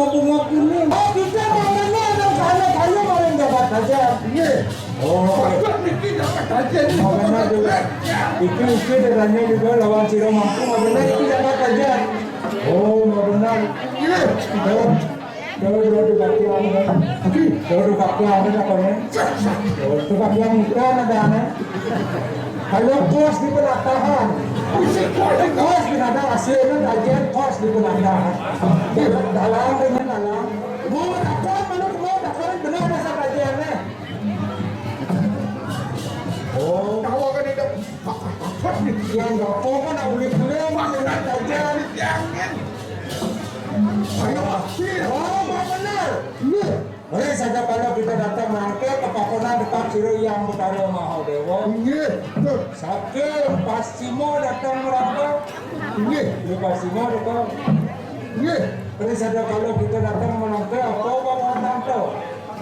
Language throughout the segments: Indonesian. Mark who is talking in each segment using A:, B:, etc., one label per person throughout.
A: bunga kuning. Oh, kita momennya ada kalau kalian dapat aja. Iya. Oh,
B: Niki dapat aja nih.
A: momennya juga. Iki dadanya juga lawan Ciro mampu. Momennya iki dapat aja. Oh, benar.
B: Iya.
A: Kalau dibagi orang, kalau dibagi orang apa nih? Kalau dibagi yang ikan ada nih. Kalau kos di penatahan, kos di ada hasilnya kajian kos di penatahan. Dalam dengan dalam, mau takkan benar masa kajiannya. Oh,
B: Tahu kan itu.
A: yang nggak kok kan boleh dengan kajian.
B: Jangan.
A: Ayo, oh benar. Boleh saja kalau kita datang mangke ke Pakonan dekat Ciro yang Betara Mahadewa.
B: Iya. Tuh.
A: Sakit Pasimo datang merangkau.
B: Iya.
A: Di Pasimo datang.
B: Iya.
A: Boleh saja kalau kita datang menangkap apa bang menangkap?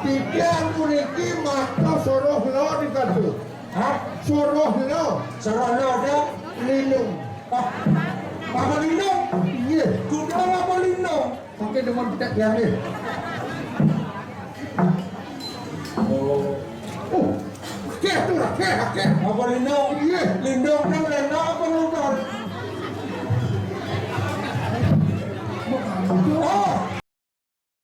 B: Tidak memiliki maka soroh lo dikatu.
A: Hah?
B: Soroh lo.
A: Serana ada?
B: Lindung.
A: Ah, apa lindung?
B: Iya.
A: Kuda apa lindung?
B: Pakai dengan kita yang ini.
A: Oh,
B: Oh. Kek tu lah. Kek.
A: apa lindung?
B: Iya.
A: Lindung kan lindung apa lindung?